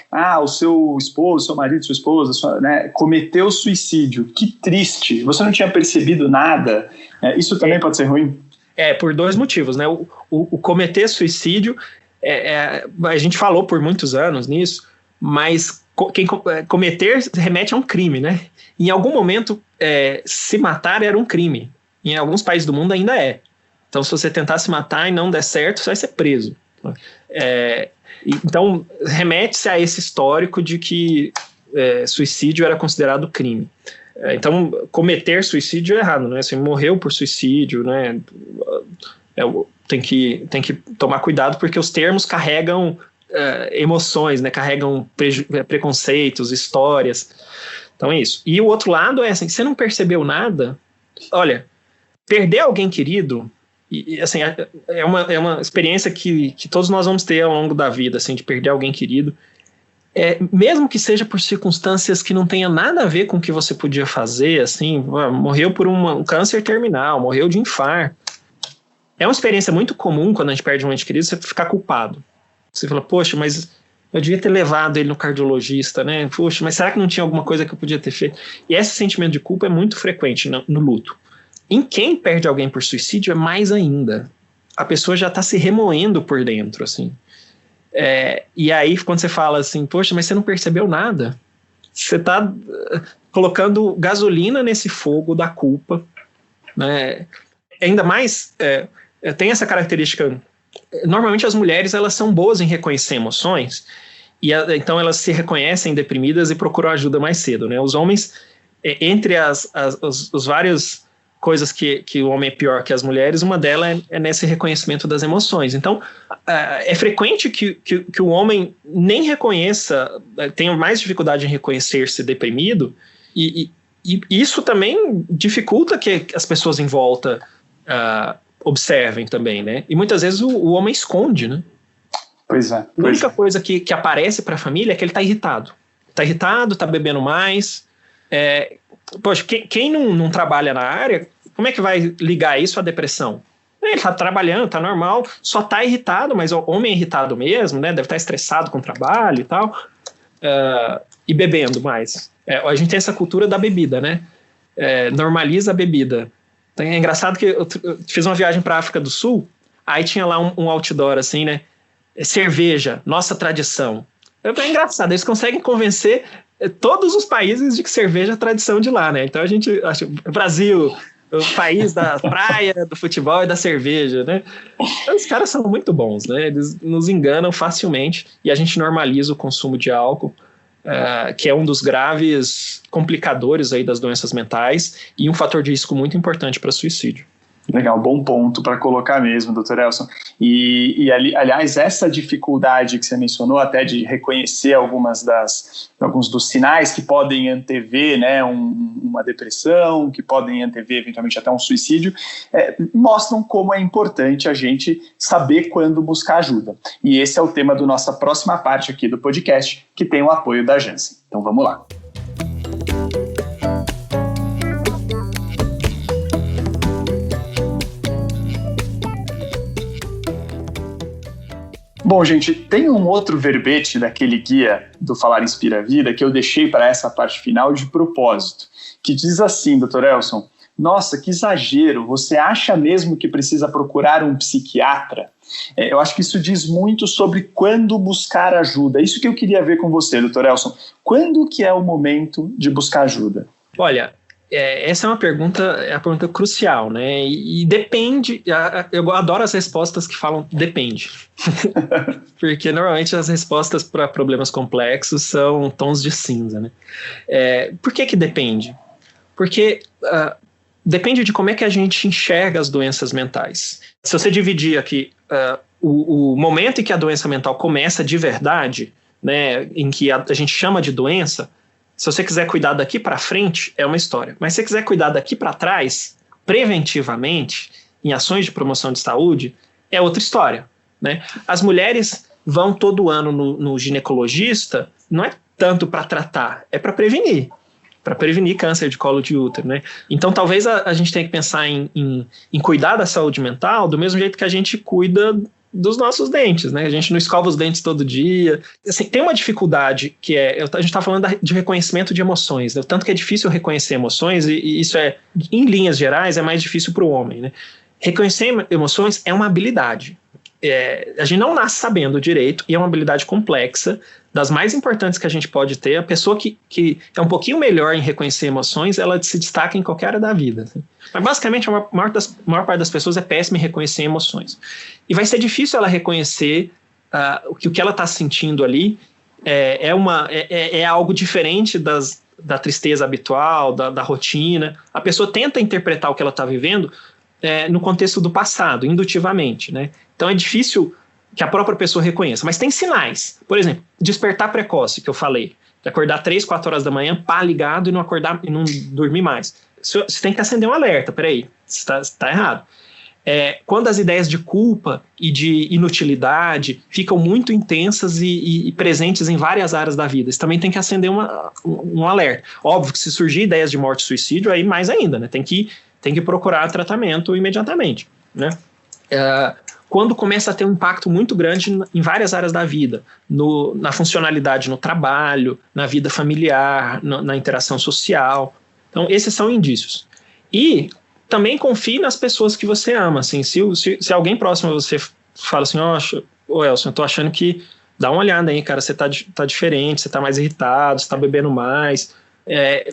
o seu esposo, seu marido, sua esposa, né, cometeu suicídio, que triste, você não tinha percebido nada, isso também pode ser ruim? Por 2 motivos, né? O cometer suicídio, a gente falou por muitos anos nisso, mas cometer remete a um crime, né? Em algum momento, se matar era um crime. Em alguns países do mundo ainda é. Então, se você tentar se matar e não der certo, você vai ser preso. Então, remete-se a esse histórico de que suicídio era considerado crime. Então, cometer suicídio é errado, né? Você morreu por suicídio, né? Tem que tomar cuidado, porque os termos carregam emoções, né? Carregam preconceitos, histórias. Então é isso. E o outro lado é assim, você não percebeu nada, olha, perder alguém querido, e assim, é uma experiência que todos nós vamos ter ao longo da vida, assim, de perder alguém querido, mesmo que seja por circunstâncias que não tenha nada a ver com o que você podia fazer, assim, morreu por um câncer terminal, morreu de infarto. É uma experiência muito comum quando a gente perde um ente querido, você ficar culpado. Você fala, poxa, mas eu devia ter levado ele no cardiologista, né? Poxa, mas será que não tinha alguma coisa que eu podia ter feito? E esse sentimento de culpa é muito frequente no luto. Em quem perde alguém por suicídio é mais ainda. A pessoa já está se remoendo por dentro, assim. E aí, quando você fala assim, poxa, mas você não percebeu nada. Você está colocando gasolina nesse fogo da culpa, né? Ainda mais, tem essa característica. Normalmente as mulheres, elas são boas em reconhecer emoções, e então elas se reconhecem deprimidas e procuram ajuda mais cedo, né? Os homens, entre as várias coisas que o homem é pior que as mulheres, uma delas é nesse reconhecimento das emoções. Então, é frequente que o homem nem reconheça, tenha mais dificuldade em reconhecer-se deprimido, e isso também dificulta que as pessoas em volta observem também, né? E muitas vezes o homem esconde, né? Pois é. A única coisa que aparece para a família é que ele está irritado. Está irritado, está bebendo mais. Poxa, quem não trabalha na área, como é que vai ligar isso à depressão? Ele está trabalhando, está normal, só está irritado, mas o homem é irritado mesmo, né? Deve estar estressado com o trabalho e tal. E bebendo mais. A gente tem essa cultura da bebida, né? Normaliza a bebida. É engraçado que eu fiz uma viagem para a África do Sul, aí tinha lá um outdoor assim, né? Cerveja, nossa tradição. É engraçado, eles conseguem convencer todos os países de que cerveja é a tradição de lá, né? Então a gente acha o Brasil, o país da praia, do futebol e da cerveja, né? Então, os caras são muito bons, né? Eles nos enganam facilmente e a gente normaliza o consumo de álcool, que é um dos graves complicadores aí das doenças mentais e um fator de risco muito importante para suicídio. Legal, bom ponto para colocar mesmo, Dr. Elson. E aliás, essa dificuldade que você mencionou, até de reconhecer alguns dos sinais que podem antever, né, uma depressão, que podem antever eventualmente até um suicídio, mostram como é importante a gente saber quando buscar ajuda. E esse é o tema da nossa próxima parte aqui do podcast, que tem o apoio da Janssen. Então vamos lá. Bom, gente, tem um outro verbete daquele guia do Falar Inspira a Vida que eu deixei para essa parte final de propósito, que diz assim, Dr. Elson: nossa, que exagero, você acha mesmo que precisa procurar um psiquiatra? Eu acho que isso diz muito sobre quando buscar ajuda. Isso que eu queria ver com você, Dr. Elson. Quando que é o momento de buscar ajuda? Olha, essa é uma pergunta crucial, né? E depende. Eu adoro as respostas que falam depende. Porque normalmente as respostas para problemas complexos são tons de cinza, né? Por que depende? Porque depende de como é que a gente enxerga as doenças mentais. Se você dividir aqui o momento em que a doença mental começa de verdade, né, em que a gente chama de doença, se você quiser cuidar daqui para frente, é uma história. Mas se você quiser cuidar daqui para trás, preventivamente, em ações de promoção de saúde, é outra história, né? As mulheres vão todo ano no ginecologista, não é tanto para tratar, é para prevenir câncer de colo de útero, né? Então talvez a gente tenha que pensar em cuidar da saúde mental do mesmo jeito que a gente cuida dos nossos dentes, né? A gente não escova os dentes todo dia. Assim, tem uma dificuldade que a gente está falando de reconhecimento de emoções, né? Tanto que é difícil reconhecer emoções, e isso em linhas gerais, é mais difícil para o homem, né? Reconhecer emoções é uma habilidade. a gente não nasce sabendo direito, e é uma habilidade complexa, das mais importantes que a gente pode ter. A pessoa que é um pouquinho melhor em reconhecer emoções, ela se destaca em qualquer área da vida. Assim. Mas basicamente a maior parte das pessoas é péssima em reconhecer emoções. E vai ser difícil ela reconhecer o que ela está sentindo ali é algo diferente da tristeza habitual, da rotina. A pessoa tenta interpretar o que ela está vivendo no contexto do passado, indutivamente, né? Então é difícil que a própria pessoa reconheça, mas tem sinais. Por exemplo, despertar precoce, que eu falei, de acordar 3, 4 horas da manhã, pá, ligado, e não acordar e não dormir mais. Você tem que acender um alerta, peraí, está errado. Quando as ideias de culpa e de inutilidade ficam muito intensas e presentes em várias áreas da vida, você também tem que acender um alerta. Óbvio que se surgir ideias de morte e suicídio, aí mais ainda, né? Tem que procurar tratamento imediatamente, né? Quando começa a ter um impacto muito grande em várias áreas da vida, na funcionalidade no trabalho, na vida familiar, na interação social. Então, esses são indícios. E também confie nas pessoas que você ama. Assim, se alguém próximo a você fala assim, ô Elson, eu tô achando que dá uma olhada aí, cara, você tá diferente, você tá mais irritado, você tá bebendo mais.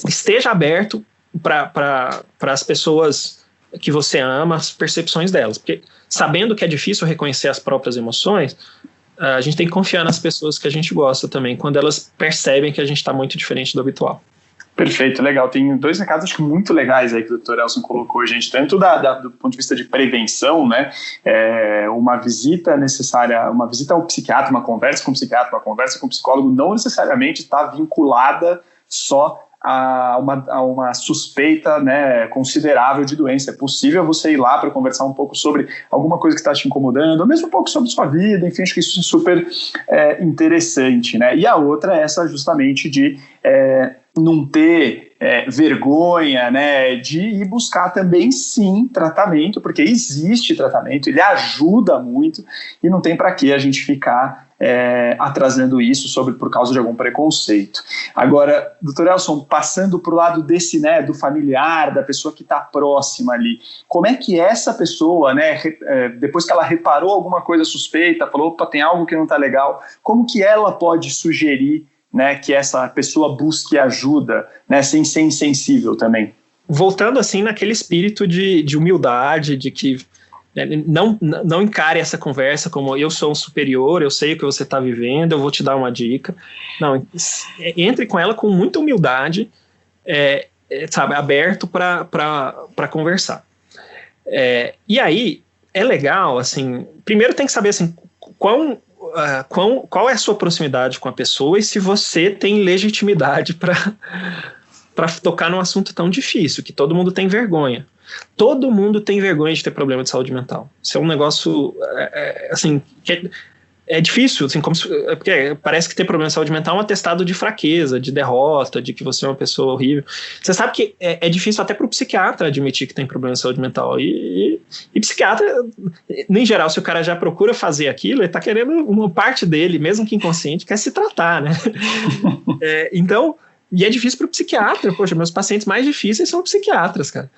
Esteja aberto para as pessoas que você ama, as percepções delas. Porque sabendo que é difícil reconhecer as próprias emoções, a gente tem que confiar nas pessoas que a gente gosta também, quando elas percebem que a gente está muito diferente do habitual. Perfeito, legal. Tem 2 recados acho que muito legais aí que o Dr. Elson colocou, gente, tanto do ponto de vista de prevenção, né, uma visita necessária, uma visita ao psiquiatra, uma conversa com o psiquiatra, uma conversa com o psicólogo, não necessariamente está vinculada só a uma suspeita, né, considerável de doença. É possível você ir lá para conversar um pouco sobre alguma coisa que está te incomodando, ou mesmo um pouco sobre sua vida, enfim, acho que isso é super interessante, né? E a outra é essa justamente de não ter vergonha, né, de ir buscar também, sim, tratamento, porque existe tratamento, ele ajuda muito, e não tem para que a gente ficar atrasando isso por causa de algum preconceito. Agora, Dr. Elson, passando para o lado desse, né, do familiar, da pessoa que está próxima ali, como é que essa pessoa, né, depois que ela reparou alguma coisa suspeita, falou, opa, tem algo que não está legal, como que ela pode sugerir, né, que essa pessoa busque ajuda, né, sem ser insensível também? Voltando assim naquele espírito de humildade, de que não encare essa conversa como eu sou um superior, eu sei o que você está vivendo, eu vou te dar uma dica. Não, entre com ela com muita humildade, sabe, aberto para conversar. E aí é legal, assim, primeiro tem que saber assim, qual é a sua proximidade com a pessoa e se você tem legitimidade para tocar num assunto tão difícil, que todo mundo tem vergonha. Todo mundo tem vergonha de ter problema de saúde mental. Isso é um negócio, assim, que é difícil, assim, porque parece que ter problema de saúde mental é um atestado de fraqueza, de derrota, de que você é uma pessoa horrível. Você sabe que é difícil até para o psiquiatra admitir que tem problema de saúde mental. E psiquiatra, em geral, se o cara já procura fazer aquilo, ele está querendo, uma parte dele, mesmo que inconsciente, quer se tratar, né? Então, e é difícil para o psiquiatra. Poxa, meus pacientes mais difíceis são psiquiatras, cara.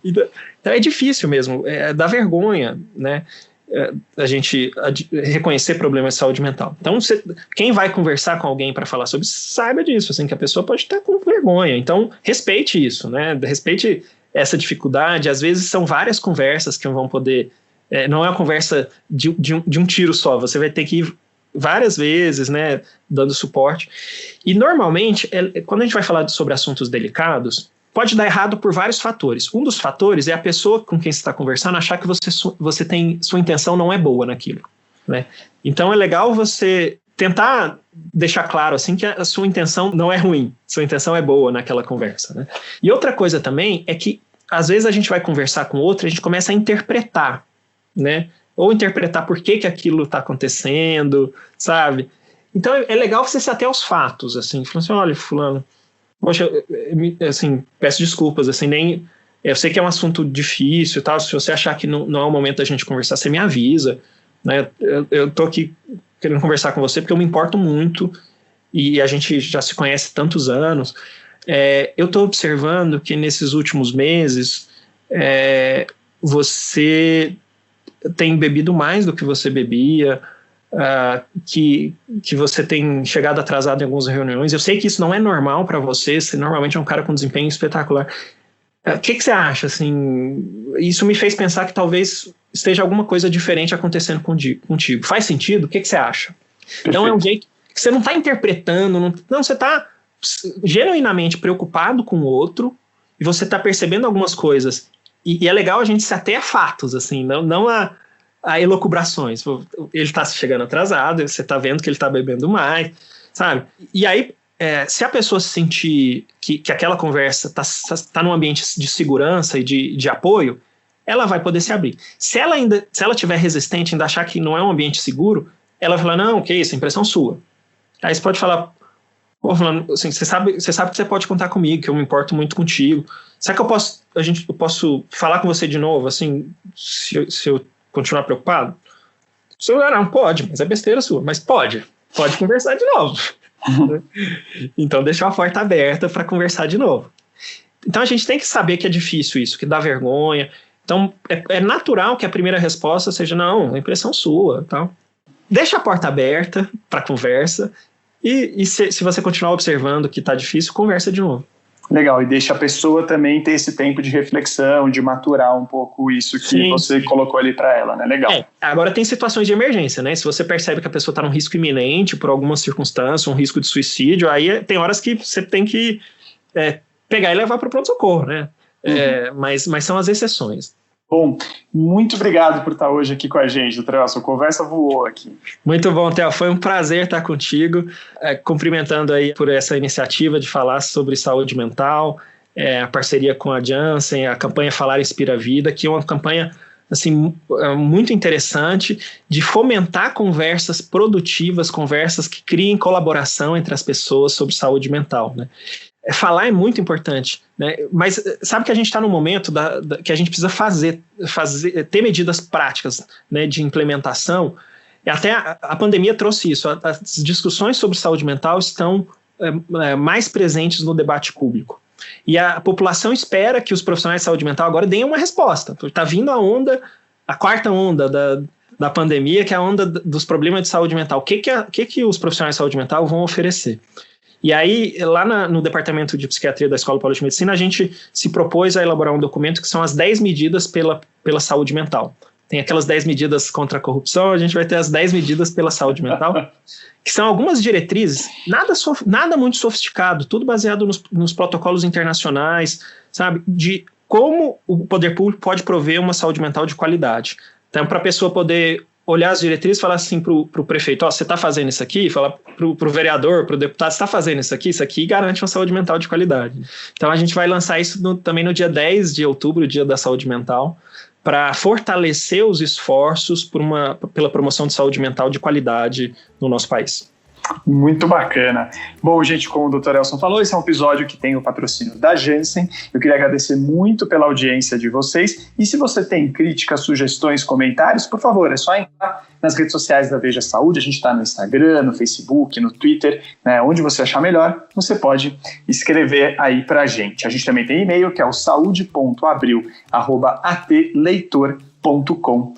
Então é difícil mesmo, dá vergonha, né? A gente reconhecer problemas de saúde mental. Então, quem vai conversar com alguém para falar sobre isso, saiba disso, assim, que a pessoa pode estar com vergonha. Então, respeite isso, né? Respeite essa dificuldade. Às vezes são várias conversas que vão poder. Não é uma conversa de um tiro só. Você vai ter que ir várias vezes, né? Dando suporte. E normalmente, quando a gente vai falar sobre assuntos delicados, pode dar errado por vários fatores. Um dos fatores é a pessoa com quem você está conversando achar que sua intenção não é boa naquilo, né? Então é legal você tentar deixar claro assim que a sua intenção não é ruim, sua intenção é boa naquela conversa, né? E outra coisa também é que às vezes a gente vai conversar com outro e a gente começa a interpretar, né? Ou interpretar por que aquilo está acontecendo, sabe? Então é legal você ser até aos fatos, assim, falando assim, olha, fulano, poxa, assim, peço desculpas, assim, eu sei que é um assunto difícil e tal, se você achar que não é o momento da gente conversar, você me avisa, né? Eu tô aqui querendo conversar com você porque eu me importo muito e a gente já se conhece tantos anos. Eu tô observando que nesses últimos meses você tem bebido mais do que você bebia, que você tem chegado atrasado em algumas reuniões. Eu sei que isso não é normal para você normalmente é um cara com desempenho espetacular. O que você acha? Assim, isso me fez pensar que talvez esteja alguma coisa diferente acontecendo contigo. Faz sentido? O que você acha? Perfeito. Então é um jeito que você não está interpretando, não, você está genuinamente preocupado com o outro e você está percebendo algumas coisas. E é legal a gente se ater a fatos, assim, não a elucubrações. Ele está chegando atrasado, você está vendo que ele está bebendo mais, sabe? E aí, se a pessoa se sentir que aquela conversa está num ambiente de segurança e de apoio, ela vai poder se abrir. Se ela estiver resistente, ainda achar que não é um ambiente seguro, ela vai falar, não, que isso, é impressão sua. Aí você pode falar, falando assim, você sabe que você pode contar comigo, que eu me importo muito contigo. Será que eu posso falar com você de novo, assim, se eu continuar preocupado? Se eu não pode, mas é besteira sua. Mas pode conversar de novo. Então deixa a porta aberta para conversar de novo. Então a gente tem que saber que é difícil isso, que dá vergonha. Então é natural que a primeira resposta seja, não, é impressão sua, tal. Deixa a porta aberta para conversa e se você continuar observando que está difícil, conversa de novo. Legal, e deixa a pessoa também ter esse tempo de reflexão, de maturar um pouco isso que você colocou ali para ela, né? Legal. Agora tem situações de emergência, né? Se você percebe que a pessoa está num risco iminente por alguma circunstância, um risco de suicídio, aí tem horas que você tem que pegar e levar para o pronto-socorro, né? Mas são as exceções. Bom, muito obrigado por estar hoje aqui com a gente, doutor Elson. A conversa voou aqui. Muito bom, Theo. Foi um prazer estar contigo, cumprimentando aí por essa iniciativa de falar sobre saúde mental, a parceria com a Janssen, a campanha Falar Inspira a Vida, que é uma campanha assim, muito interessante de fomentar conversas produtivas, conversas que criem colaboração entre as pessoas sobre saúde mental, né? Falar é muito importante, né? Mas sabe que a gente está num momento que a gente precisa ter medidas práticas, né, de implementação. E até a pandemia trouxe isso. As discussões sobre saúde mental estão mais presentes no debate público. E a população espera que os profissionais de saúde mental agora deem uma resposta. Está vindo a quarta onda da pandemia, que é a onda dos problemas de saúde mental. O que os profissionais de saúde mental vão oferecer? E aí, lá no Departamento de Psiquiatria da Escola Paulista de Medicina, a gente se propôs a elaborar um documento que são as 10 medidas pela saúde mental. Tem aquelas 10 medidas contra a corrupção, a gente vai ter as 10 medidas pela saúde mental, que são algumas diretrizes, nada muito sofisticado, tudo baseado nos protocolos internacionais, sabe, de como o poder público pode prover uma saúde mental de qualidade. Então, para a pessoa poder olhar as diretrizes e falar assim para o prefeito, você está fazendo isso aqui, falar para o vereador, para o deputado, você está fazendo isso aqui garante uma saúde mental de qualidade. Então a gente vai lançar isso também no dia 10 de outubro, Dia da Saúde Mental, para fortalecer os esforços pela promoção de saúde mental de qualidade no nosso país. Muito bacana. Bom, gente, como o Dr. Elson falou, esse é um episódio que tem o patrocínio da Janssen. Eu queria agradecer muito pela audiência de vocês. E se você tem críticas, sugestões, comentários, por favor, é só entrar nas redes sociais da Veja Saúde. A gente está no Instagram, no Facebook, no Twitter, né? Onde você achar melhor, você pode escrever aí para a gente. A gente também tem e-mail, que é o saude.abril@atleitor.com.br.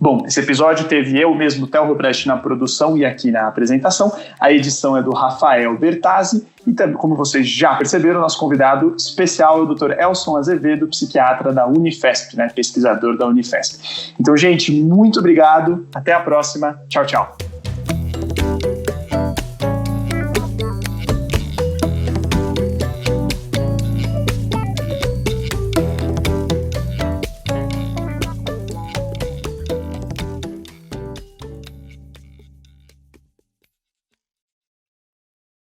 Bom, esse episódio teve eu mesmo, Theo Robrest, na produção e aqui na apresentação. A edição é do Rafael Bertazzi e também, como vocês já perceberam, nosso convidado especial é o Dr. Elson Azevedo, psiquiatra da Unifesp, né, pesquisador da Unifesp. Então, gente, muito obrigado. Até a próxima. Tchau, tchau.